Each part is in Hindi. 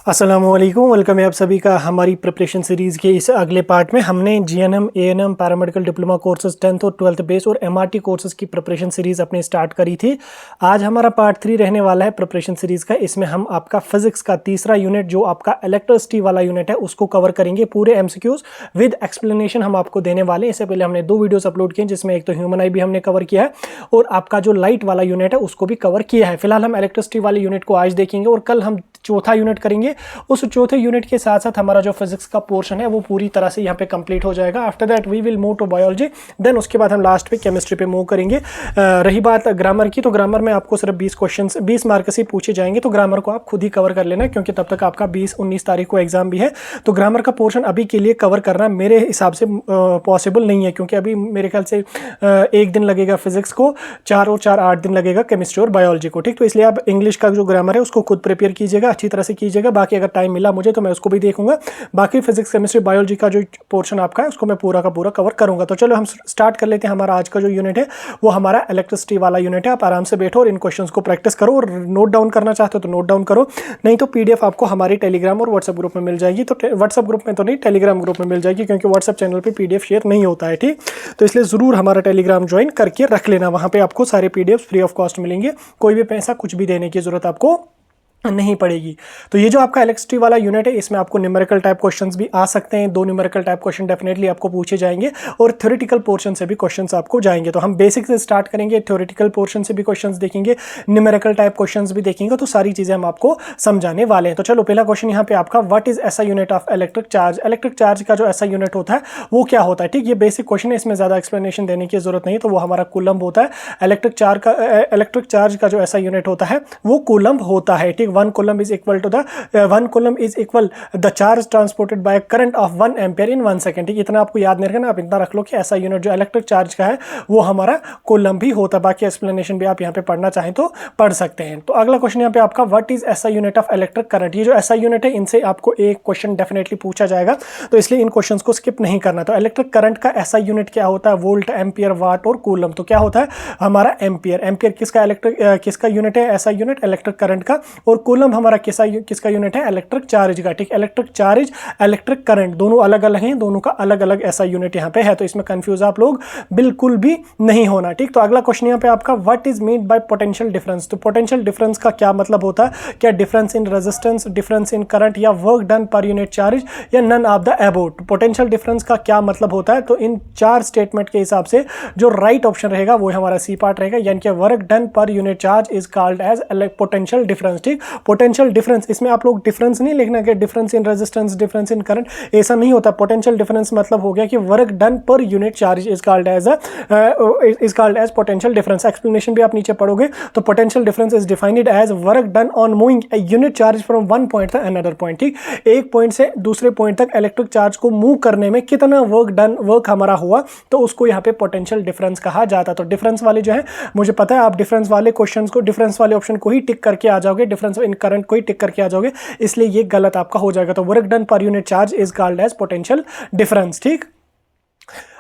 अस्सलामुअलैकुम, वेलकम है आप सभी का हमारी प्रिपरेशन सीरीज़ के इस अगले पार्ट में। हमने GNM, ANM, paramedical diploma courses 10th और 12th बेस और एमआरटी कोर्सेज की प्रिपरेशन सीरीज़ अपने स्टार्ट करी थी। आज हमारा पार्ट 3 रहने वाला है प्रिपरेशन सीरीज़ का। इसमें हम आपका फिजिक्स का तीसरा यूनिट जो आपका इलेक्ट्रिसिटी वाला यूनिट है उसको कवर करेंगे। पूरे एमसीक्यूज विद एक्सप्लेनेशन हम आपको देने वाले हैं। इससे पहले हमने 2 वीडियोज़ अपलोड किए जिसमें एक तो ह्यूमन आई भी हमने कवर किया है और आपका जो लाइट वाला यूनिट है उसको भी कवर किया है। फिलहाल हम इलेक्ट्रिसिटी वाले यूनिट को आज देखेंगे और कल हम चौथा यूनिट करेंगे। उस चौथे यूनिट के साथ साथ हमारा जो फिजिक्स का पोर्शन है वो पूरी तरह से यहाँ पे कंप्लीट हो जाएगा। After that we will move to biology, then उसके बाद हम लास्ट पे केमिस्ट्री पे मूव करेंगे। रही बात ग्रामर की, तो ग्रामर में आपको सिर्फ 20 क्वेश्चन 20 मार्क से पूछे जाएंगे, तो ग्रामर को आप खुद ही कवर कर लेना क्योंकि तब तक आपका 20-19 तारीख को एग्जाम भी है। तो ग्रामर का पोर्शन अभी के लिए कवर करना मेरे हिसाब से पॉसिबल नहीं है क्योंकि अभी मेरे ख्याल से 1 दिन लगेगा फिजिक्स को, 4 और 4 8 दिन लगेगा केमिस्ट्री और बायोलॉजी को। ठीक, तो इसलिए आप इंग्लिश का जो ग्रामर है उसको खुद प्रिपेयर कीजिएगा, अच्छी तरह से कीजिएगा। बाकी अगर टाइम मिला मुझे तो मैं उसको भी देखूंगा। बाकी फिजिक्स, केमिस्ट्री, बायोलॉजी का जो पोर्शन आपका है उसको मैं पूरा का पूरा कवर करूंगा। तो चलो हम स्टार्ट कर लेते हैं। हमारा आज का जो यूनिट है वो हमारा इलेक्ट्रिसिटी वाला यूनिट है। आप आराम से बैठो और इन क्वेश्चंस को प्रैक्टिस करो और नोट डाउन करना चाहते हो तो नोट डाउन करो, नहीं तो पीडीएफ आपको हमारी टेलीग्राम और व्हाट्सएप ग्रुप में मिल जाएगी। तो व्हाट्सएप ग्रुप में तो नहीं, टेलीग्राम ग्रुप में मिल जाएगी क्योंकि व्हाट्सएप चैनल पर पीडीएफ शेयर नहीं होता है। ठीक, तो इसलिए जरूर हमारा टेलीग्राम ज्वाइन करके रख लेना। वहां पर आपको सारे पीडीएफ फ्री ऑफ कॉस्ट मिलेंगे, कोई भी पैसा कुछ भी देने की जरूरत आपको नहीं पड़ेगी। तो ये जो आपका इलेक्ट्रिसिटी वाला यूनिट है इसमें आपको न्यूमेरिकल टाइप क्वेश्चंस भी आ सकते हैं। 2 न्यूमेरिकल टाइप क्वेश्चन डेफिनेटली आपको पूछे जाएंगे और थ्योरेटिकल पोर्शन से भी क्वेश्चंस आपको जाएंगे। तो हम बेसिक से स्टार्ट करेंगे, थ्योरेटिकल पोर्शन से भी क्वेश्चंस देखेंगे, न्यूमेरिकल टाइप क्वेश्चंस भी देखेंगे। तो सारी चीजें हम आपको समझाने वाले हैं। तो चलो पहला क्वेश्चन यहाँ पे आपका, what is SI unit of electric charge. Electric charge का जो एसआई यूनिट होता है वो क्या होता है। ठीक, ये बेसिक क्वेश्चन है, इसमें ज्यादा एक्सप्लेनेशन देने की जरूरत नहीं। तो वो हमारा कूलम्ब होता है। इलेक्ट्रिक चार्ज का जो एसआई यूनिट होता है वो कूलम्ब होता है। ठीक, 1 coulomb is equal to the 1 coulomb is equal the charge transported by a current of 1 ampere in 1 second। ठीक, इतना आपको याद नहीं रखना, आप इतना रख लो कि ऐसा यूनिट जो इलेक्ट्रिक चार्ज का है वो हमारा कूलम्ब भी होता है। बाकी एक्सप्लेनेशन भी आप यहाँ पे पढ़ना चाहें तो पढ़ सकते हैं। तो अगला क्वेश्चन यहाँ पे आपका, what is SI unit of electric current. ये जो एसआई यूनिट है इनसे आपको एक क्वेश्चन डेफिनेटली पूछा जाएगा, तो इसलिए इन क्वेश्चंस को स्किप नहीं करना। तो इलेक्ट्रिक करंट का एसआई यूनिट क्या होता है, वोल्ट, एम्पियर, वाट और कूलम्ब। तो क्या होता है हमारा एम्पियर। एम्पियर किसका यूनिट है, एसआई यूनिट इलेक्ट्रिक करंट का, और कूलम्ब हमारा किसका यूनिट है, इलेक्ट्रिक चार्ज का। ठीक, इलेक्ट्रिक चार्ज, इलेक्ट्रिक करंट दोनों अलग अलग हैं, दोनों का अलग अलग ऐसा यूनिट यहाँ पे है। तो इसमें कंफ्यूज आप लोग बिल्कुल भी नहीं होना। ठीक, तो अगला क्वेश्चन यहाँ पे आपका, what is mean by potential difference. तो पोटेंशियल डिफरेंस का क्या मतलब होता है, क्या difference in resistance, difference in current, या work done per unit charge, या none of the above. Potential difference का क्या मतलब होता है, तो इन 4 स्टेटमेंट के हिसाब से जो राइट ऑप्शन रहेगा वो हमारा सी पार्ट रहेगा, यानी कि work done per unit charge is called as potential difference. ठीक, पोटेंशियल डिफरेंस, इसमें आप लोग डिफरेंस नहीं लिखना कि difference in resistance, difference in current, ऐसा नहीं होता। पोटेंशियल डिफरेंस मतलब हो गया कि work done per unit charge is called as potential difference. Explanation भी आप नीचे पढ़ोगे तो potential difference is defined as work done on moving a unit charge from one point two another point. ठीक, एक पॉइंट से दूसरे पॉइंट तक इलेक्ट्रिक चार्ज को मूव करने में कितना वर्क हमारा हुआ, तो उसको यहाँ पे पोटेंशियल डिफरेंस कहा जाता। तो डिफरेंस वाले जो है, मुझे पता है आप डिफरेंस वाले क्वेश्चंस को, डिफरेंस वाले ऑप्शन को ही टिक करके आ जाओगे, डिफरेंस इन करंट को ही टिक करके आ जाओगे, इसलिए ये गलत आपका हो जाएगा। तो work done per unit charge is called as potential difference. ठीक,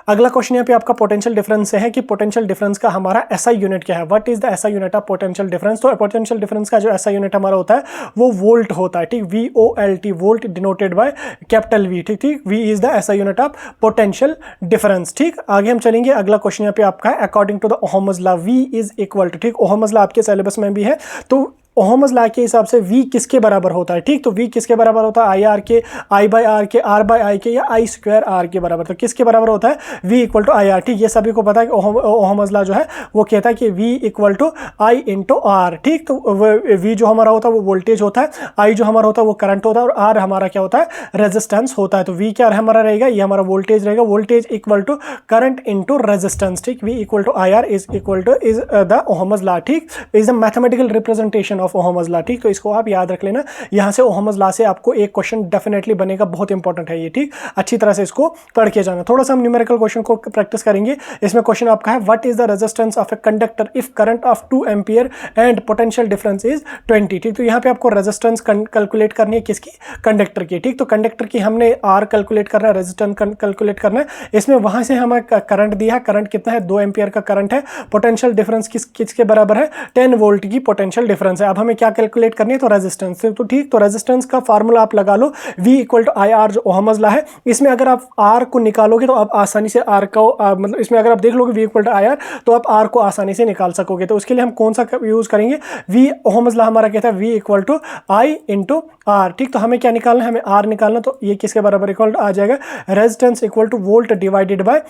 अगला क्वेश्चन यहाँ पे आपका पोटेंशियल डिफरेंस से है कि पोटेंशियल डिफरेंस का हमारा एसआई यूनिट क्या है, what is the SI unit of potential difference. तो पोटेंशियल डिफरेंस का जो एसआई यूनिट हमारा होता है वो वोल्ट होता है। ठीक, VOLT, volt denoted by capital V। ठीक, V is the SI unit of potential difference. ठीक, आगे हम चलेंगे। अगला क्वेश्चन यहाँ पे आपका है, according to the Ohm's law V is equal to. ठीक, ओहम्स लॉ आपके सिलेबस में भी है, तो ओहम्स लॉ के हिसाब से V किसके बराबर होता है। ठीक, तो V किसके बराबर होता है, IR के, I/R के, R/I के, या I²R के बराबर। तो किसके बराबर होता है, V इक्वल टू IR। ठीक, ये सभी को पता है कि ओहम्स लॉ जो है वो कहता है कि V equal to I into R। ठीक, तो V जो हमारा होता है वो वोल्टेज होता है, I जो हमारा होता है वो करंट होता है, और R हमारा क्या होता है, रेजिस्टेंस होता है। तो V क्या हमारा रहेगा, ये हमारा वोल्टेज रहेगा, voltage equal to current into resistance. ठीक, V equal to IR is equal to is the Ohm's law. ठीक, is the mathematical representation of Ohm's law. ठीक, तो इसको आप याद रख लेना, यहां से ओहम्स लॉ से आपको एक क्वेश्चन डेफिनेटली बनेगा, बहुत इंपॉर्टेंट है ये। ठीक, अच्छी तरह से इसको पढ़ के जाना। थोड़ा सा हम न्यूमेरिकल क्वेश्चन को प्रैक्टिस करेंगे। इसमें क्वेश्चन आपका है, what is the resistance of a conductor if current of 2 ampere and potential difference is 20। ठीक, तो यहाँ पे आपको रेजिस्टेंस कैलकुलेट करनी है, किसकी, कंडक्टर की। ठीक, तो कंडक्टर की हमने R कैलकुलेट करना है, रेजिस्टेंस कैलकुलेट करना है। इसमें वहां से हमें करंट दिया है, करंट कितना है, 2 एम्पियर का करंट है। पोटेंशियल डिफरेंस किसके बराबर है, 10 वोल्ट की पोटेंशियल डिफरेंस है। अब अब हमें क्या कैलकुलेट करनी है, तो रेजिस्टेंस। तो ठीक, तो रेजिस्टेंस का फार्मूला आप लगा लो, V equal to I R, जो ओहम्स लॉ है। इसमें अगर आप R को निकालोगे तो आप आसानी से R को मतलब इसमें अगर आप देख लोगे V equal to I R, तो आप R को आसानी से निकाल सकोगे। तो उसके लिए हम कौन सा यूज करेंगे, V ओहम्स लॉ हमारा कहता है V equal to I into R। ठीक, तो हमें क्या निकालना है, हमें R निकालना। तो ये किसके बराबर इक्वल आ जाएगा, resistance equal to volt divided by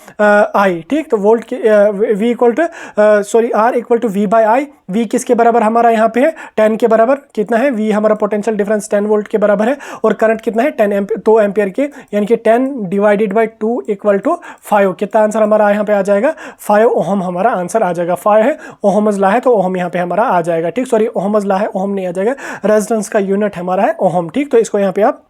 I। ठीक, तो वोल्ट की V equal to sorry R equal to V by I। V किसके बराबर हमारा यहाँ पे है, 10 के बराबर। कितना है, V हमारा पोटेंशियल डिफरेंस 10 वोल्ट के बराबर है, और करंट कितना है 2 एम्पियर के, यानी कि 10 डिवाइडेड बाय 2 इक्वल टू 5। कितना आंसर हमारा यहाँ पे आ जाएगा, 5 ओहम हमारा आंसर आ जाएगा। 5 है, ओहम्स लॉ है, तो ओहम यहाँ पे हमारा आ जाएगा। ठीक, सॉरी ओहम्स लॉ है, ओहम नहीं आ जाएगा, रेजिस्टेंस का यूनिट हमारा है ओहम। ठीक, तो इसको यहाँ पे आप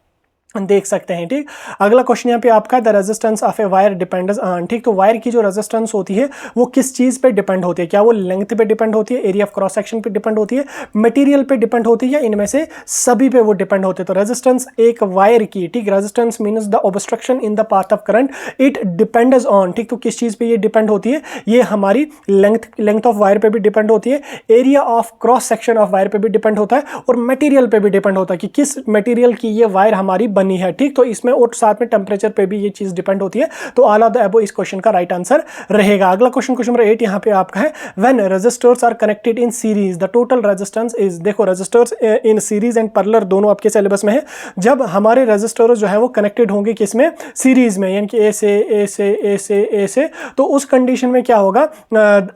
देख सकते हैं। ठीक, अगला क्वेश्चन यहाँ पे आपका है, the resistance of a wire depends on. ठीक, तो वायर की जो रेजिस्टेंस होती है वो किस चीज पे डिपेंड होती है, क्या वो लेंथ पे डिपेंड होती है, एरिया ऑफ क्रॉस सेक्शन पे डिपेंड होती है, मटेरियल पे डिपेंड होती है, या इनमें से सभी पे वो डिपेंड होते हैं। तो रेजिस्टेंस एक वायर की, ठीक, resistance means the obstruction in the path of current, it depends on. ठीक, तो किस चीज पे ये डिपेंड होती है, ये हमारी लेंथ ऑफ वायर पे भी डिपेंड होती है, area of cross section of wire पे भी डिपेंड होता है, और मटेरियल पे भी डिपेंड होता है कि किस मटेरियल की ये वायर हमारी बनी है। ठीक, तो इसमें और साथ में टेंपरेचर पे भी ये चीज डिपेंड होती है। तो ऑल ऑफ द अबव इस क्वेश्चन का राइट आंसर रहेगा। अगला क्वेश्चन, क्वेश्चन नंबर 8 यहाँ पे आपका है, when resistors are connected in series the total resistance is. देखो, resistors in series and parallel दोनों आपके सिलेबस में है। जब हमारे रेजिस्टर्स जो है वो कनेक्टेड होंगे किसमें, सीरीज में, यानी कि ए से ए से ए से ए से, तो उस कंडीशन में क्या होगा,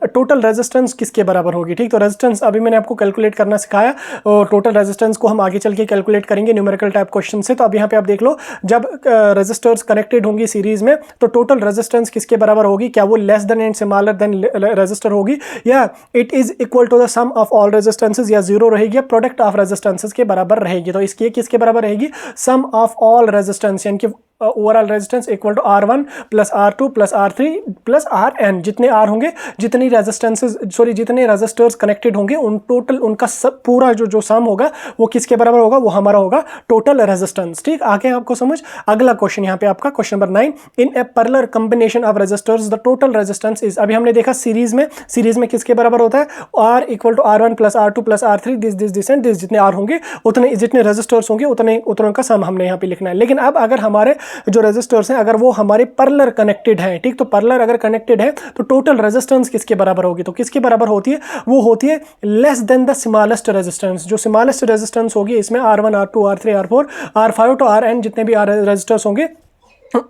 टोटल रेजिस्टेंस किसके बराबर होगी। ठीक, तो रेजिस्टेंस अभी मैंने आपको कैलकुलेट करना सिखाया, और टोटल रेजिस्टेंस को हम आगे चल के कैलकुलेट करेंगे न्यूमेरिकल टाइप क्वेश्चन से। तो अब यहाँ पे आप देख लो, जब रेजिस्टर्स कनेक्टेड होंगी सीरीज में, तो टोटल रेजिस्टेंस किसके बराबर होगी, क्या वो less than and smaller than resistor होगी, या it is equal to the sum of all resistances, या जीरो रहेगी, या प्रोडक्ट ऑफ रेजिस्टेंसेस के बराबर रहेगी। तो इसकी किसके बराबर रहेगी, सम ऑफ ऑल रेजिस्टेंस, यानी कि overall resistance equal to R1 plus R2 plus R3 plus RN। जितने R होंगे, जितनी रेजिस्टेंसेस सॉरी जितने रेजिस्टर्स कनेक्टेड होंगे, उन टोटल उनका सब पूरा जो सम होगा वो किसके बराबर होगा, वो हमारा होगा टोटल रेजिस्टेंस। ठीक, आगे आपको समझ। अगला क्वेश्चन यहाँ पे आपका question number 9, in a parallel combination of resistors the total resistance is. अभी हमने देखा सीरीज में किसके बराबर होता है, R equal to R1 plus R2 plus R3 this and this. जितने R होंगे उतने, जितने रेजिस्टर्स होंगे उतने का सम हमने यहाँ पे लिखना है। लेकिन अब अगर हमारे जो रेजिस्टर्स हैं अगर वो हमारे पैरेलल कनेक्टेड हैं, ठीक, तो पैरेलल अगर कनेक्टेड है तो टोटल रेजिस्टेंस किसके बराबर होगी, तो किसके बराबर होती है, वो होती है less than the smallest resistance. जो स्मॉलेस्ट रेजिस्टेंस होगी इसमें R1 R2 R3 R4 R5 to RN जितने भी रेजिस्टर्स होंगे,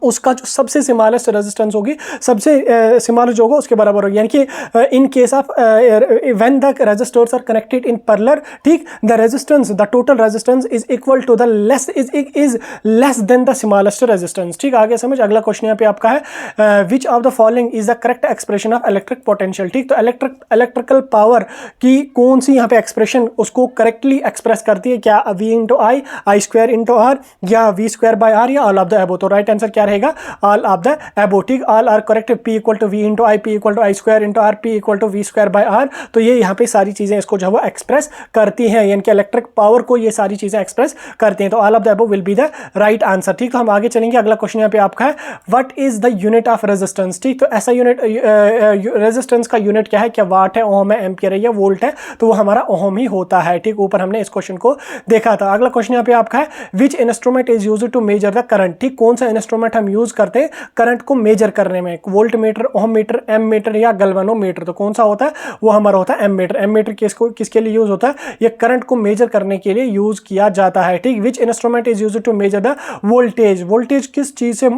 उसका जो सबसे स्मॉलेस्ट रेजिस्टेंस होगी, सबसे स्मॉलेस्ट जो होगा उसके बराबर होगी। यानी कि in case of when the resistors are connected in parallel, ठीक, the resistance, the total resistance is equal to the less is less than the smallest resistance. ठीक, आगे समझ। अगला क्वेश्चन यहाँ पे आपका है, which of the following is the correct expression of electric potential. ठीक, तो इलेक्ट्रिकल पावर की कौन सी यहाँ पे एक्सप्रेशन उसको करेक्टली एक्सप्रेस करती है, क्या V into I square into R, या V स्क्वायर बाय R, या ऑल ऑफ द अबव। तो राइट आंसर क्या रहेगा, ऑल ऑफ द अबव। ठीक, all are correct. P equal to V into I, P equal to I square into R, P equal to V square by R। तो ये यहाँ पे सारी चीजें इसको जो है वो एक्सप्रेस करती हैं, यानी कि इलेक्ट्रिक पावर को ये सारी चीजें एक्सप्रेस करती हैं। तो all of the above will be the right answer. ठीक, तो हम आगे चलेंगे। अगला क्वेश्चन यहाँ पे आपका है, what is the unit of resistance. ठीक, तो ऐसा यूनिट रेजिस्टेंस का यूनिट क्या है, क्या वाट है, ओम है, एम्पियर है, या वोल्ट है, तो वो हमारा ओम ही होता है। ठीक, ऊपर हमने इस क्वेश्चन को देखा था। अगला क्वेश्चन यहाँ पे आपका है, which instrument is used to measure the current. ठीक, कौन सा इंस्ट्रूमेंट हम यूज करते हैं करंट को मेजर करने में, वोल्ट मीटर, ओम मीटर, एम मीटर, या गैल्वेनोमीटर। तो कौन सा होता है, वो हमारा होता है एम मीटर। एम मीटर किसके लिए यूज होता है, ये करंट को मेजर करने के लिए यूज किया जाता है। ठीक, which instrument is used to measure the voltage. Voltage किस चीज से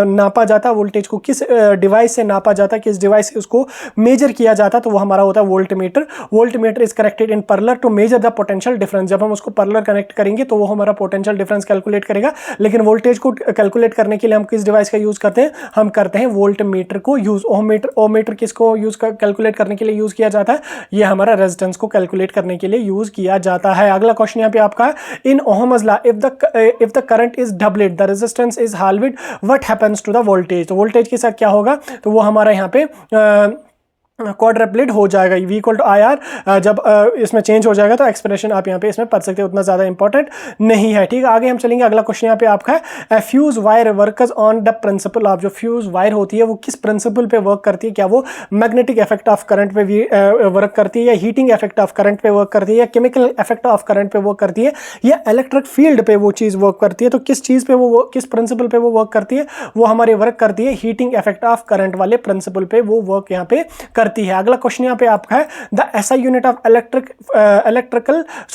नापा जाता है, वोल्टेज को किस डिवाइस से नापा जाता है, किस डिवाइस से उसको मेजर किया जाता है, तो वो हमारा होता है volt meter. Volt meter is connected in parallel to measure the potential difference. जब हम उसको पैरेलल कनेक्ट करेंगे तो वो हमारा पोटेंशियल डिफरेंस कैलकुलेट करेगा। लेकिन वोल्टेज को कैलकुलेट करने के लिए हम किस डिवाइस का यूज करते हैं, हम करते हैं वोल्ट मीटर को यूज। ओम मीटर किसको यूज कैलकुलेट करने के लिए यूज किया जाता है, ये हमारा रेजिस्टेंस को कैलकुलेट करने के लिए यूज किया जाता है। अगला क्वेश्चन यहाँ पे आपका है, in ohm's law if the current is doubled the resistance is halved what happens to the voltage. तो वोल्टेज के साथ क्या होगा, तो वो हमारा यहाँ पे क्वाड्रप्लेट हो जाएगा। V equal to I R जब इसमें चेंज हो जाएगा तो एक्सप्रेशन आप यहाँ पे इसमें पढ़ सकते हैं, उतना ज़्यादा इंपॉर्टेंट नहीं है। ठीक है, आगे हम चलेंगे। अगला क्वेश्चन यहाँ पे आपका है fuse wire works on the principle of, जो फ्यूज वायर होती है वो किस प्रिंसिपल पे वर्क करती है? क्या वो मैग्नेटिक इफेक्ट ऑफ करंट पे भी वर्क करती है, या हीटिंग इफेक्ट ऑफ करंट पे वर्क करती है, या केमिकल इफेक्ट ऑफ करंट पे वर्क करती है, या इलेक्ट्रिक फील्ड पे वो चीज़ वर्क करती है? तो किस चीज़ पे वो किस प्रिंसिपल पे वो वर्क करती है? वो हमारी वर्क करती है हीटिंग इफेक्ट ऑफ करंट वाले प्रिंसिपल पे वो वर्क यहाँ पे करती है। अगला क्वेश्चन यहाँ पे आपका है the SI unit of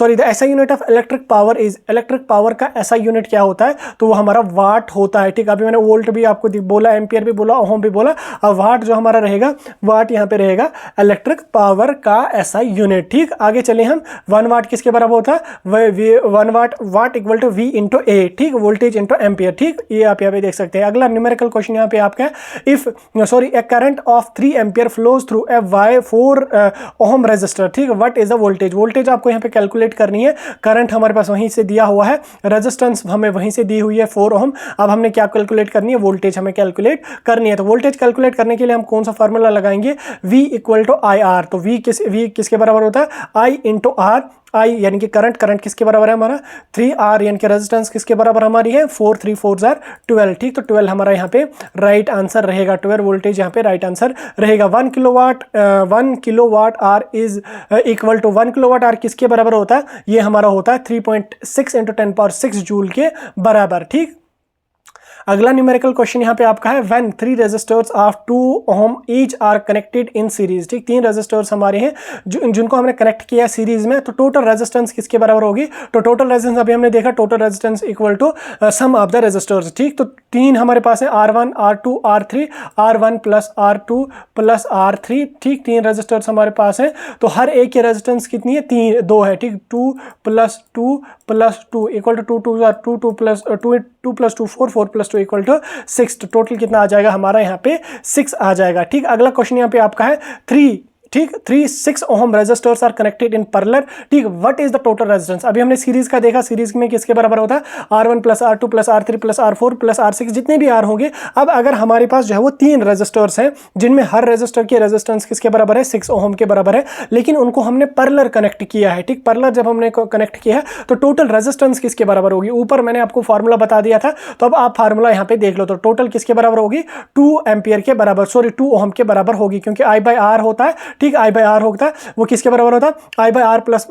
the SI unit of electric power is, electric power का एसआई यूनिट क्या होता है? तो वो हमारा वाट होता है। ठीक है, अभी मैंने वोल्ट भी आपको बोला, एम्पियर भी बोला, ओम भी बोला, अब वाट जो हमारा रहेगा, वाट यहाँ पे रहेगा इलेक्ट्रिक पावर का एसआई यूनिट। ठीक, आगे चले हम। 1 वाट किसके बराबर होता है? 1 वाट इक्वल टू V इंटू ए। ठीक, वोल्टेज इंटू एम्पियर। ठीक, ये आप यहाँ पे देख सकते हैं। अगला न्यूमेरिकल क्वेश्चन यहाँ पे आपका है if a current of 3 ampere flows through a 4 ohm resistor. ठीक, what is the voltage? Voltage आपको यहाँ पे कैलकुलेट करनी है। करंट हमारे पास वहीं से दिया हुआ है, रेजिस्टेंस हमें वहीं से दी हुई है 4 ओम। अब हमने क्या कैलकुलेट करनी है? वोल्टेज हमें कैलकुलेट करनी है। तो वोल्टेज कैलकुलेट करने के लिए हम कौन सा फार्मूला लगाएंगे? V equal to I R. तो V किसके बराबर होता है? I into are. I यानी कि करंट किसके बराबर है हमारा? 3R, यानी कि रेजिस्टेंस किसके बराबर हमारी है? 4 3 4 12। ठीक, तो 12 हमारा यहाँ पे राइट आंसर रहेगा। 12 वोल्टेज यहाँ पे राइट आंसर रहेगा। 1 kilowatt hour is equal to 1 kilowatt hour किसके बराबर होता है? ये हमारा होता है 3.6 इंटू 10 पावर 6 जूल के बराबर। ठीक, अगला न्यूमेरिकल क्वेश्चन यहाँ पे आपका है when 3 resistors of 2 ohm each are connected in series. ठीक, 3 रेजिस्टर्स हमारे हैं जिनको हमने कनेक्ट किया सीरीज में, तो टोटल रेजिस्टेंस किसके बराबर होगी? तो टोटल रेजिस्टेंस अभी हमने देखा, total resistance equal to sum of the resistors. ठीक, तो 3 हमारे पास है R1 R2 R3, R1 plus R2 plus R3। ठीक, 3 रेजिस्टर्स हमारे पास हैं, तो हर एक की रेजिस्टेंस कितनी है? 2 है। ठीक, 2 plus 2 plus 2 equal to 2 plus 2 plus 2 4 plus 2 equal to 6। तो टोटल कितना आ जाएगा हमारा? यहाँ पे 6 आ जाएगा। ठीक, अगला क्वेश्चन यहाँ पे आपका है 6 ohm resistors are connected in parallel. ठीक, what is the total resistance? अभी हमने सीरीज का देखा, सीरीज में किसके बराबर होता है? R1 plus R2 plus R3 plus R4 plus R6, जितने भी R होंगे। अब अगर हमारे पास जो है वो 3 रेजिस्टर्स हैं जिनमें हर रेजिस्टर की रेजिस्टेंस किसके बराबर है? 6 ओम के बराबर है, लेकिन उनको हमने पैरेलल कनेक्ट किया है। ठीक, पैरेलल जब हमने कनेक्ट किया है तो टोटल रेजिस्टेंस किसके बराबर होगी? ऊपर मैंने आपको फार्मूला बता दिया था, तो अब आप फार्मूला यहाँ पे देख लो। तो टोटल किसके बराबर होगी? 2 एम्पियर के बराबर, 2 ओम के बराबर होगी, क्योंकि I बाय R होता है। ठीक, I बाय R होता है, वो किसके बराबर होता है? I by R plus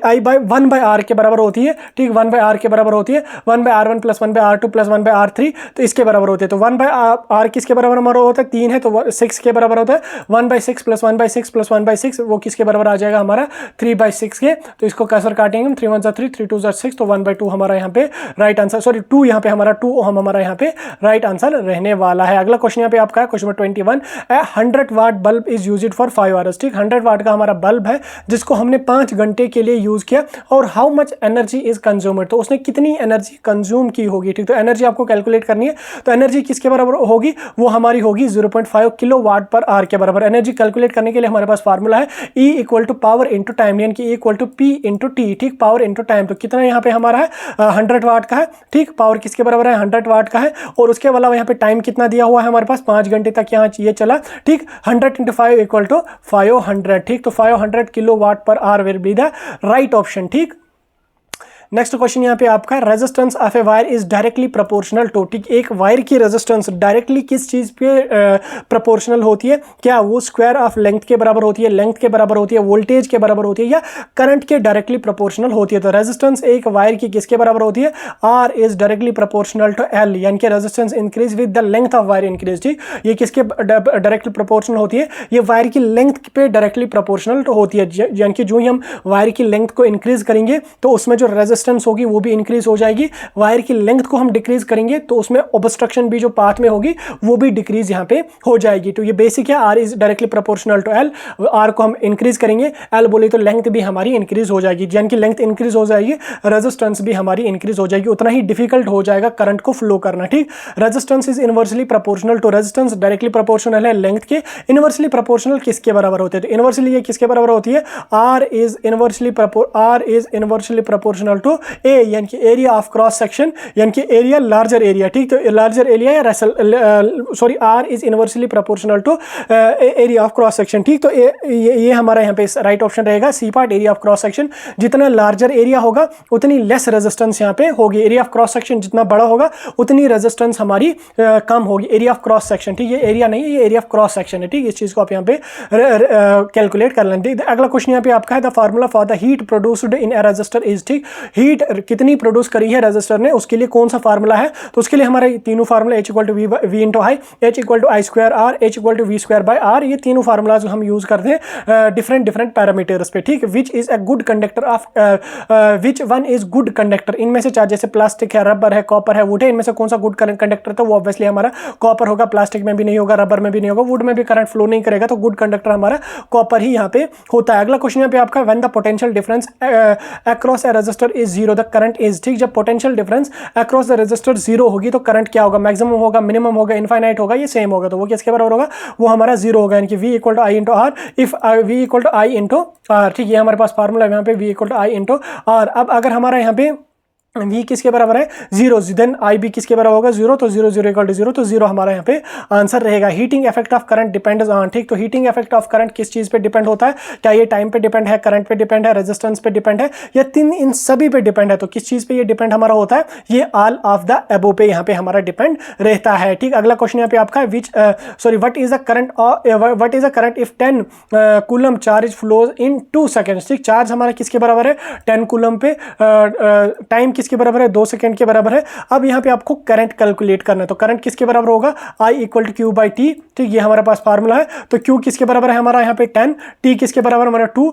I by 1 by R के बराबर होती है। ठीक, 1 बाय R के बराबर होती है, 1 by R1 plus 1 by R2 plus 1 by R3, तो इसके बराबर होते हैं। तो 1 बाय R किसके बराबर हमारा होता है? 3 है, तो 6 के बराबर होता है। 1 by 6 plus 1 by 6 plus 1 by 6, वो किसके बराबर आ जाएगा हमारा? 3 बाय 6 के। तो इसको कैसे काटेंगे हम? 3 1 3 3 2 6, तो 1 बाय 2 हमारा यहाँ पे राइट आंसर, 2 यहाँ पे हमारा 2 ओम हमारा यहाँ पे राइट आंसर रहने वाला है। अगला क्वेश्चन यहाँ पे आपका है question number 21 100 watt bulb is used for 5 hours. ठीक, 100 वाट का हमारा बल्ब है जिसको हमने 5 घंटे के लिए यूज किया, और how much energy is consumed? तो उसने कितनी एनर्जी कंज्यूम की होगी? ठीक, तो एनर्जी आपको कैलकुलेट करनी है। तो एनर्जी किसके बराबर होगी? वो हमारी होगी 0.5 किलो वाट पर आवर के बराबर। एनर्जी कैलकुलेट करने के लिए हमारे पास फार्मूला है E equal to power into time, यानी कि E equal to P into T। ठीक, पावर इंटू टाइम, तो कितना यहाँ पे हमारा है? 100 वाट का है। ठीक, पावर किसके बराबर है? 100 वाट का है, और उसके अलावा यहाँ पे टाइम कितना दिया हुआ है हमारे पास? 5 घंटे तक यहाँ ये चला। ठीक, 100 इंटू 5 इक्वल टू 500। ठीक, तो 500 kilo watt per hour will be the right option. ठीक, नेक्स्ट क्वेश्चन यहाँ पे आपका resistance of a wire is directly proportional to. ठीक, एक वायर की रेजिस्टेंस डायरेक्टली किस चीज पे प्रोपोर्शनल होती है? क्या वो स्क्वायर ऑफ लेंथ के बराबर होती है, लेंथ के बराबर होती है, वोल्टेज के बराबर होती है, या करंट के डायरेक्टली प्रोपोर्शनल होती है? तो रेजिस्टेंस एक वायर की किसके बराबर होती है? R is directly proportional to L, यानी कि resistance increase with the length of wire increase. ठीक, ये किसके डायरेक्टली प्रोपोर्शनल होती है? ये वायर की लेंथ पे डायरेक्टली प्रोपोर्शनल होती है, यानी कि जो ही हम वायर की लेंथ को इंक्रीज करेंगे तो उसमें जो रेजिस्टेंस होगी वो भी इंक्रीज हो जाएगी। वायर की लेंथ को हम डिक्रीज करेंगे तो उसमें ऑब्स्ट्रक्शन भी जो पाथ में होगी वो भी डिक्रीज यहाँ पे हो जाएगी। तो ये बेसिक है, R is directly proportional to L। R को हम इंक्रीज करेंगे, L बोले तो लेंथ भी हमारी इंक्रीज हो जाएगी, यानी कि लेंथ इंक्रीज हो जाएगी, रेजिस्टेंस भी हमारी इंक्रीज हो जाएगी, उतना ही डिफिकल्ट हो जाएगा करंट को फ्लो करना। ठीक, resistance is inversely proportional to resistance, directly proportional है लेंथ के। इनवर्सली प्रोपोर्शनल किसके बराबर होते हैं? तो इनवर्सली ये किसके बराबर होती है? R is inversely proportional to A यानी कि एरिया ऑफ क्रॉस सेक्शन यानी कि एरिया लार्जर एरिया, ठीक। तो लार्जर एरिया या sorry R is inversely proportional to area of cross section, ठीक। तो ये हमारा यहाँ पे राइट ऑप्शन रहेगा C part, area of cross section. जितना लार्जर एरिया होगा उतनी लेस रेजिस्टेंस यहाँ पे होगी, एरिया ऑफ क्रॉस सेक्शन जितना बड़ा होगा उतनी रेजिस्टेंस हमारी कम होगी, एरिया ऑफ क्रॉस सेक्शन, ठीक। ये एरिया नहीं है, ये एरिया ऑफ क्रॉस सेक्शन है, ठीक। इस चीज को आप यहाँ पे कैलकुलेट कर लें, ठीक। अगला क्वेश्चन यहाँ पे आपका है the formula for the heat produced in a resistor is, ठीक। हीट कितनी प्रोड्यूस करी है रेजिस्टर ने, उसके लिए कौन सा फार्मूला है, तो उसके लिए हमारे तीनों formula H equal to V into I, H equal to I square R, H equal to V square by R, ये तीनों फार्मूलाज हम यूज करते हैं डिफरेंट पैरामीटर्स पे, ठीक। Which is a good conductor of which one is good conductor, इनमें से चार, जैसे प्लास्टिक है, रबर है, कॉपर है, वुड है, इनमें से कौन सा गुड कंडक्टर, तो वो ऑब्वियसली हमारा कॉपर होगा, प्लास्टिक में भी नहीं होगा, रबर में भी नहीं होगा, वुड में भी करंट फ्लो नहीं करेगा, तो गुड कंडक्टर हमारा कॉपर ही यहाँ पे होता है। अगला क्वेश्चन यहाँ पे आपका when the potential difference across a resistor is zero the current is, ठीक। जब potential difference across the resistor zero होगी तो करंट क्या होगा, मैक्सिमम होगा, मिनिमम होगा, इनफाइनाइट होगा, ये सेम होगा, तो वो किसके बराबर होगा, वो हमारा जीरो होगा, यानी कि V equal to I into R, if V equal to I into R, ठीक। ये हमारे पास फार्मूला है यहाँ पे V equal to I into R. अब अगर हमारा यहाँ पे V किसके बराबर है, जीरो, देन आई भी किसके बराबर होगा, जीरो, तो zero zero equal to zero, तो जीरो हमारा यहाँ पे आंसर रहेगा। Heating effect of current depends on, ठीक। तो हीटिंग इफेक्ट ऑफ करंट किस चीज पे डिपेंड होता है, क्या ये टाइम पे डिपेंड है, करंट पे डिपेंड है, रेजिस्टेंस पे डिपेंड है, या इन सभी पे डिपेंड है, तो किस चीज पे ये डिपेंड हमारा होता है, ये ऑल ऑफ द अबो पे यहाँ पे हमारा डिपेंड रहता है, ठीक। अगला क्वेश्चन यहाँ पे आपका है what is the current if 10 coulomb charge flows in 2 seconds, ठीक। चार्ज हमारा किसके बराबर है, 10 कूलम पे, टाइम किसके बराबर है, 2 सेकंड के बराबर है। अब यहाँ पे आपको करंट कैलकुलेट करना है, तो करंट किसके बराबर होगा, I equal to Q by T, ठीक। ये हमारे पास फार्मूला है, तो Q किसके बराबर है हमारा यहाँ पे 10, T किसके बराबर हमारा 2,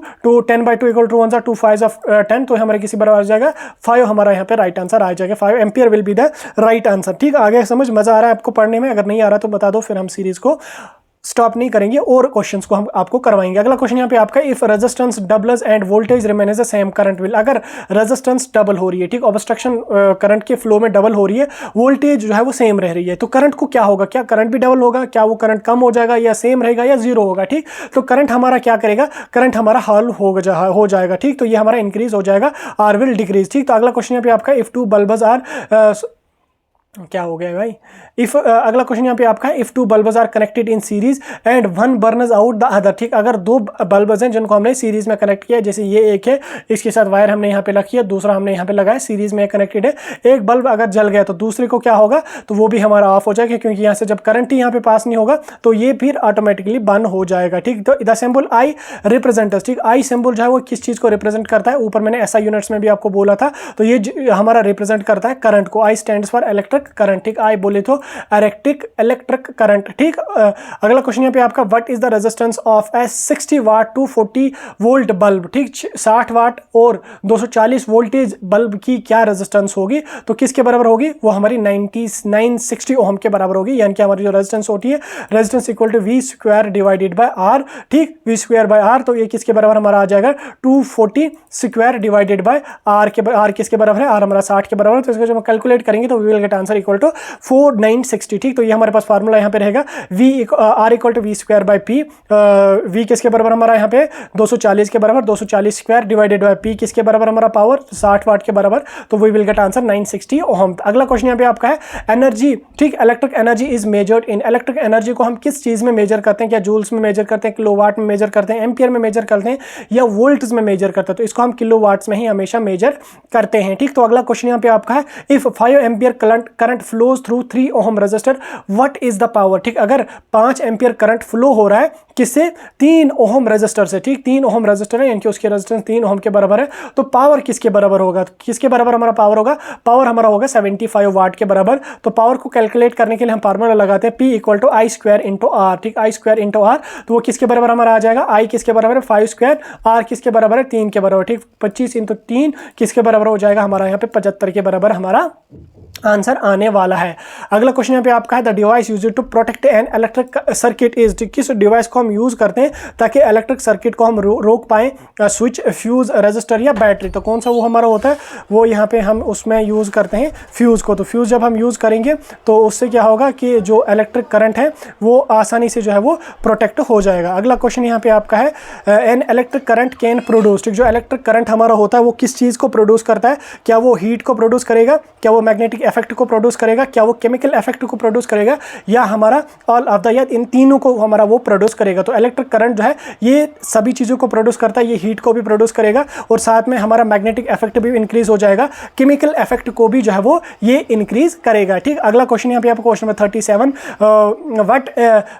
10 बाई 2 इक्वल टू 1 2 5 ऑफ 10, तो हमारे किसी बराबर आ जाएगा 5, हमारा यहाँ पे राइट आंसर आ जाएगा, 5 ampere will be the right answer, ठीक। आगे समझ मजा आ रहा है आपको पढ़ने में, अगर नहीं आ रहा तो बता दो, फिर हम सीरीज को स्टॉप नहीं करेंगे और क्वेश्चंस को हम आपको करवाएंगे। अगला क्वेश्चन यहाँ पे आपका if resistance doubles end voltage remains the same current will, अगर रेजिस्टेंस डबल हो रही है, ठीक, ऑब्स्ट्रक्शन करंट के फ्लो में डबल हो रही है, वोल्टेज जो है वो सेम रह रही है, तो करंट को क्या होगा, क्या करंट भी डबल होगा, क्या वो करंट कम हो जाएगा या सेम रहेगा या जीरो होगा, ठीक। तो करंट हमारा क्या करेगा, करंट हमारा हल हो जाएगा, ठीक। तो ये हमारा इंक्रीज हो जाएगा, आर विल डिक्रीज, ठीक। तो अगला क्वेश्चन यहाँ पे आपका इफ टू बल्बस आर क्या हो गया भाई, इफ अगला क्वेश्चन यहाँ पे आपका है if two bulbs are connected in series and one burns out the other, ठीक। अगर दो बल्बस हैं जिनको हमने सीरीज में कनेक्ट किया, जैसे ये एक है, इसके साथ वायर हमने यहाँ पे रखी है, दूसरा हमने यहाँ पे लगाया, सीरीज में कनेक्टेड है, एक बल्ब अगर जल गया तो दूसरे को क्या होगा, तो वो भी हमारा ऑफ हो जाएगा, क्योंकि यहाँ से जब करंट ही यहाँ पे पास नहीं होगा तो ये फिर ऑटोमेटिकली बंद हो जाएगा, ठीक। तो द सिंबल आई रिप्रेजेंट्स, ठीक। आई सिंबल जो है वो किस चीज को रिप्रेजेंट करता है, ऊपर मैंने SI यूनिट्स में भी आपको बोला था, तो ये हमारा रिप्रेजेंट करता है करंट को, आई स्टैंड्स फॉर इलेक्ट्रिक करंट, ठीक। आई बोले तो इलेक्ट्रिक करंट, ठीक। अगला क्वेश्चन यहाँ पे आपका what is the resistance of a 60 watt two 40 volt bulb, ठीक। 60 वाट और 240 वोल्टेज बल्ब की क्या रेजिस्टेंस होगी, तो किसके बराबर होगी, वो हमारी 960 ओम के बराबर होगी, यानी कि हमारी जो रेजिस्टेंस होती है, रेजिस्टेंस इक्वल टू V स्क्वायर डिवाइडेड बाय R, ठीक। V स्क्वायर बाय R, तो ये किसके बराबर हमारा आ जाएगा 240 स्क्वायर डिवाइडेड बाय R के, R किसके बराबर है, R हमारा 60 के बराबर है, तो इसको जब हम कैलकुलेट करेंगे तो we will get answer equal to 4960, ठीक। तो ये हमारे पास फार्मूला यहाँ पे रहेगा R equal to V square by P, V किसके बराबर हमारा यहाँ पे 240 के बराबर, 240 स्क्वायर डिवाइडेड बाय P किसके बराबर हमारा पावर 60 वाट के बराबर, तो वी विल गेट आंसर 960 ओम। अगला क्वेश्चन यहाँ पे आपका है एनर्जी, ठीक। Electric energy is measured in, electric energy को हम किस चीज में मेजर करते हैं, क्या जूल्स में मेजर करते हैं, किलोवाट में मेजर करते हैं, एम्पियर में मेजर करते हैं, या वोल्ट्स में मेजर करते हैं, तो इसको हम किलोवाट्स में ही हमेशा मेजर करते हैं, ठीक। तो अगला क्वेश्चन यहाँ पे आपका है if 5 ampere current flows through 3 ohm resistor what is the power, ठीक। अगर 5 एम्पियर करंट फ्लो हो रहा है किससे, 3 ओम रेजिस्टर से, ठीक। 3 ओम रेजिस्टर है, यानी कि उसकी रेजिस्टेंस 3 ओम के बराबर है, तो पावर किसके बराबर होगा, तो किसके बराबर हमारा पावर होगा, पावर हमारा होगा 75 वाट के बराबर। तो पावर को कैलकुलेट करने के लिए हम फार्मूला लगाते हैं P equal to I square into R, ठीक। आई स्क्वायर इंटू आर, तो वो किसके बराबर हमारा आ जाएगा, आई किसके बराबर है 5 स्क्वायर, आर किसके बराबर है 3 के बराबर, ठीक। 25 इंटू 3 किसके बराबर हो जाएगा हमारा यहाँ पे 75 के बराबर हमारा आंसर आने वाला है। अगला क्वेश्चन यहाँ पे आपका है the device used to protect an electric circuit is, किस डिवाइस को हम यूज़ करते हैं ताकि इलेक्ट्रिक सर्किट को हम रोक पाएँ, स्विच, फ्यूज़, रजिस्टर या बैटरी। तो कौन सा वो हमारा होता है, वो यहाँ पे हम उसमें यूज़ करते हैं फ्यूज़ को। तो फ्यूज़ जब हम यूज़ करेंगे तो उससे क्या होगा कि जो इलेक्ट्रिक करंट है वो आसानी से जो है वो प्रोटेक्ट हो जाएगा। अगला क्वेश्चन यहाँ पे आपका है an electric current can produce, ठीक, जो इलेक्ट्रिक करंट हमारा होता है वो किस चीज़ को प्रोड्यूस करता है, क्या वो हीट को प्रोड्यूस करेगा, क्या वो मैग्नेटिक इफेक्ट को प्रोड्यूस करेगा, क्या वो केमिकल इफेक्ट को प्रोड्यूस करेगा, या हमारा ऑल ऑफ द, या इन तीनों को हमारा वो प्रोड्यूस करेगा। तो इलेक्ट्रिक करंट जो है ये सभी चीज़ों को प्रोड्यूस करता है, ये हीट को भी प्रोड्यूस करेगा और साथ में हमारा मैग्नेटिक इफेक्ट भी इंक्रीज हो जाएगा, केमिकल इफेक्ट को भी जो है वो ये इंक्रीज करेगा। ठीक, अगला क्वेश्चन यहाँ पे आपको question number 37,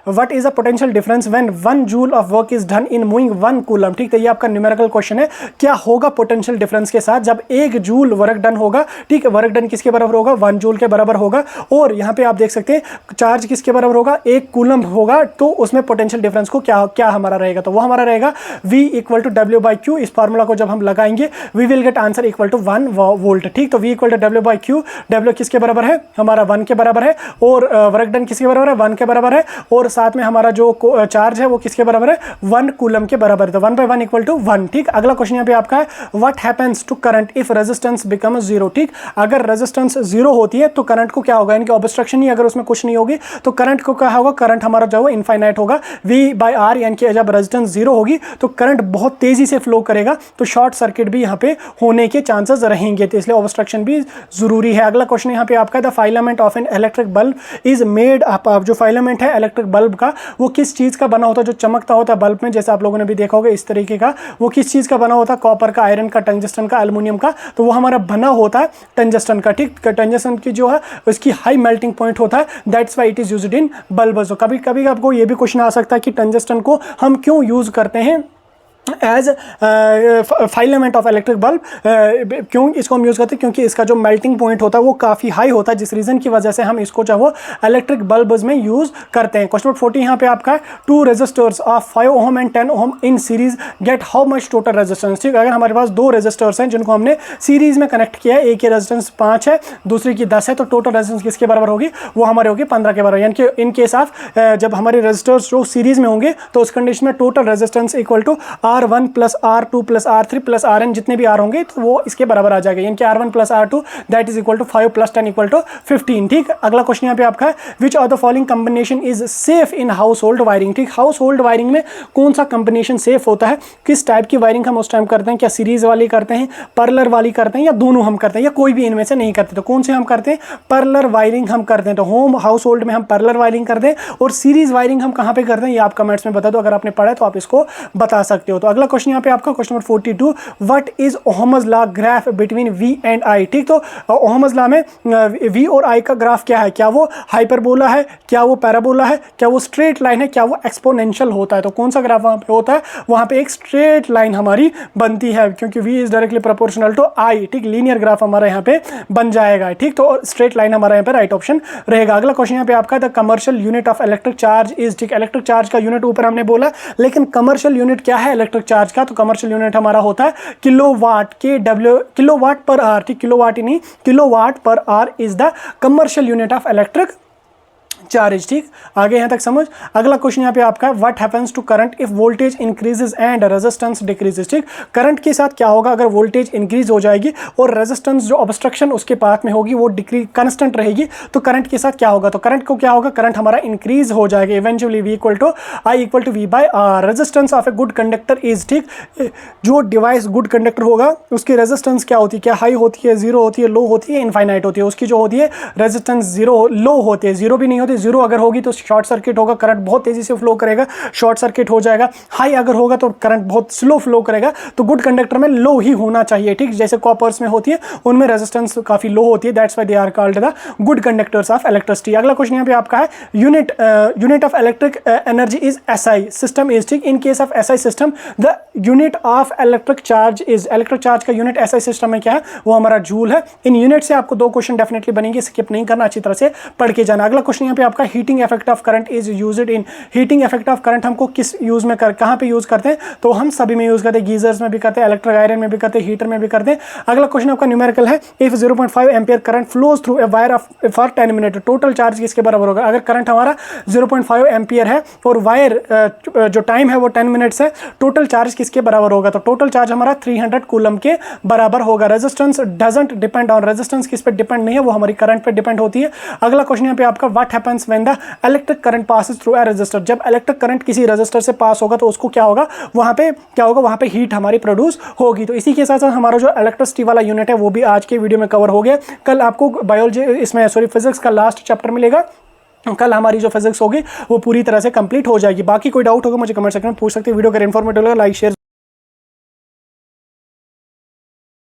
what is a potential difference when 1 joule of work is done in moving 1 coulomb. ठीक, तो ये आपका न्यूमेरिकल क्वेश्चन है, क्या होगा पोटेंशियल डिफरेंस के साथ जब 1 जूल वर्क डन होगा। ठीक, वर्क डन किसके बराबर होगा, 1 जूल के बराबर होगा। और यहाँ पे आप देख सकते हैं चार्ज किसके बराबर होगा, 1 कूलम होगा, तो उसमें पोटेंशियल डिफरेंस को क्या हमारा रहेगा, तो वो हमारा रहेगा V equal to W by Q. इस फार्मूला को जब हम लगाएंगे we will get answer equal to 1 volt. ठीक, तो V equal to W by Q, W किसके बराबर है, हमारा 1 के बराबर है, और वर्क डन किसके बराबर है, 1 के बराबर है, और साथ में हमारा जो चार्ज है वो किसके बराबर है, 1 कूलम के बराबर है, तो 1 बाई 1 इक्वल टू 1। ठीक, अगला क्वेश्चन यहाँ पे आपका है what happens to current if resistance become 0। ठीक, अगर रेजिस्टेंस 0 होती है तो करंट को क्या होगा, इनकी ऑब्स्ट्रक्शन ही अगर उसमें कुछ नहीं होगी तो करंट को क्या होगा, करंट हमारा जो है इनफाइनाइट होगा। V बाई आर, यानी कि जब रेजिस्टेंस 0 होगी तो करंट बहुत तेजी से फ्लो करेगा, तो शॉर्ट सर्किट भी यहाँ पे होने के चांसेस रहेंगे, तो इसलिए ऑब्स्ट्रक्शन भी जरूरी है। अगला क्वेश्चन यहाँ पे आपका the filament of an electric bulb is made up, जो फाइलामेंट है इलेक्ट्रिक बल्ब का वो किस चीज का बना होता है, जो चमकता होता है बल्ब में, जैसे आप लोगों ने भी देखा होगा इस तरीके का, वो किस चीज का बना होता है, कॉपर का, आयरन का, टंगस्टन का, एल्युमिनियम का, तो वो हमारा बना होता है टंगस्टन का। ठीक, टंगस्टन की जो है उसकी हाई मेल्टिंग पॉइंट होता है, that's why it is used in bulbs. कभी कभी आपको ये भी क्वेश्चन आ सकता है कि टंगस्टन को हम क्यों यूज करते हैं एज फाइलामेंट ऑफ इलेक्ट्रिक बल्ब, क्यों इसको हम यूज़ करते हैं, क्योंकि इसका जो मेल्टिंग पॉइंट होता है वो काफ़ी हाई होता है, जिस रीज़न की वजह से हम इसको जो वो इलेक्ट्रिक बल्ब्स में यूज़ करते हैं। क्वेश्चन नंबर 40 यहाँ पे आपका 2 resistors of 5 ohm and 10 ohm in series get how much total resistance. ठीक, अगर हमारे पास 2 रेजिस्टर्स हैं जिनको हमने सीरीज में कनेक्ट किया है, एक की रेजिस्टेंस 5 है, दूसरी की 10 है, तो टोटल रेजिस्टेंस किसके बराबर होगी, वो हमारे होगी 15 के बराबर। यानी कि इन केस ऑफ जब हमारे रेजिस्टर्स जो सीरीज में होंगे तो उस कंडीशन में total resistance equal to R1 plus R2 plus R3 plus Rn, जितने भी R होंगे तो वो इसके बराबर आ जाएगा, यानी कि R1 plus R2 that is equal to 5 plus 10 equal to 15। ठीक, अगला क्वेश्चन यहाँ पे आपका है which of the following combination is safe in household wiring. ठीक, हाउस होल्ड वायरिंग में कौन सा कॉम्बिनेशन सेफ होता है, किस टाइप की वायरिंग हम उस टाइम करते हैं, क्या सीरीज वाली करते हैं, पैरेलल वाली करते हैं, या दोनों हम करते हैं, या कोई भी इनमें से नहीं करते, तो कौन से हम करते हैं, पैरेलल वायरिंग हम करते हैं। तो होम हाउस होल्ड में हम पैरेलल वायरिंग करते हैं, और सीरीज वायरिंग हम कहाँ पे करते हैं ये आप कमेंट्स में बता दो, अगर आपने पढ़ा है तो आप इसको बता सकते हो। तो अगला क्वेश्चन यहाँ पे आपका question number 42 what is Ohm's law graph between V and I। ठीक, तो ओहम्स लॉ में V और I का ग्राफ क्या है, क्या वो हाइपरबोला है, क्या वो पैराबोला है, क्या वो स्ट्रेट लाइन है, क्या वो एक्सपोनेंशियल होता है। तो कौन सा ग्राफ वहाँ पे होता है, वहाँ पे एक स्ट्रेट लाइन हमारी बनती है, क्योंकि V is directly proportional to I। ठीक, लीनियर ग्राफ हमारा यहाँ पे बन जाएगा। ठीक, तो स्ट्रेट लाइन हमारा यहाँ पे राइट ऑप्शन रहेगा। अगला क्वेश्चन यहाँ पे आपका the commercial unit of electric charge is. ठीक, इलेक्ट्रिक चार्ज का यूनिट ऊपर हमने बोला, लेकिन कमर्शियल यूनिट क्या है इलेक्ट्रिक चार्ज का, तो कमर्शियल यूनिट हमारा होता है किलोवाट के किलोवाट पर आवर। ठीक, किलोवाट ही नहीं, kilowatt per hour is the commercial unit of electric charge. ठीक, आगे यहाँ तक समझ। अगला क्वेश्चन यहाँ पे आपका है what happens to current if voltage increases and resistance decreases. ठीक, करंट के साथ क्या होगा अगर वोल्टेज इंक्रीज हो जाएगी और रेजिस्टेंस जो ऑब्स्ट्रक्शन उसके पाथ में होगी वो डिक्रीज कांस्टेंट रहेगी, तो करंट के साथ क्या होगा, तो करंट को क्या होगा, करंट हमारा इंक्रीज हो जाएगा eventually V equal to I equal to V by R. Resistance of a good conductor is. ठीक, जो डिवाइस गुड कंडक्टर होगा उसकी रेजिस्टेंस क्या होती है, क्या हाई होती है, जीरो होती है, लो होती है, इनफाइनाइट होती है, उसकी जो होती है रेजिस्टेंस जीरो लो होती है, जीरो भी नहीं होती, जीरो अगर होगी तो शॉर्ट सर्किट होगा, करंट बहुत तेजी से फ्लो करेगा, शॉर्ट सर्किट हो जाएगा। हाई अगर होगा तो करंट बहुत स्लो फ्लो करेगा, तो गुड कंडक्टर में लो ही होना चाहिए। ठीक, जैसे कॉपर्स में होती है उनमें रेजिस्टेंस काफी लो होती है, that's why they are called the good conductors of electricity. अगला क्वेश्चन यहाँ पे आपका है unit of electric energy is SI system is. ठीक, in case of SI system the unit of electric charge is, electric charge का यूनिट ऐसा सिस्टम में क्या है, वो हमारा जूल है। इन यूनिट से आपको 2 क्वेश्चन डेफिनेटली बनेंगे, स्किप नहीं करना, अच्छी तरह से पढ़ के जाना। अगला क्वेश्चन यहाँ पे आपका heating effect of current is used in, heating effect of current हमको किस यूज में कहाँ पे यूज करते हैं, तो हम सभी में यूज करते हैं, गीजर्स में भी करते हैं, इलेक्ट्रिक आयरन में भी करते हैं, हीटर में भी करते हैं। अगला क्वेश्चन आपका न्यूमेरिकल है, if 0.5 ampere current flows through a wire for 10 minute, total charge किसके बराबर होगा। अगर करंट हमारा 0.5 एम्पियर है और वायर जो टाइम है वो 10 मिनट्स है, टोटल चार्ज किसके बराबर होगा, तो टोटल चार्ज हमारा 300 कूलम के बराबर होगा। Resistance doesn't depend on, resistance किस पे डिपेंड नहीं है, वो हमारी करंट पे डिपेंड होती है। अगला क्वेश्चन यहाँ पे आपका, what happens when the electric current passes through a resistor, जब इलेक्ट्रिक करंट किसी रेजिस्टर से पास होगा तो उसको क्या होगा, वहां पे क्या होगा, वहां पे हीट हमारी प्रोड्यूस होगी। तो इसी के साथ साथ हमारा जो इलेक्ट्रिसिटी वाला यूनिट है वो भी आज के वीडियो में कवर हो गया। कल आपको बायोलॉजी इसमें फिजिक्स का लास्ट चैप्टर मिलेगा, कल हमारी जो फिजिक्स होगी वो पूरी तरह से कंप्लीट हो जाएगी। बाकी कोई डाउट होगा मुझे कमेंट सेक्शन में पूछ सकते हैं। वीडियो अगर इन्फॉर्मेटिव लगा लाइक शेयर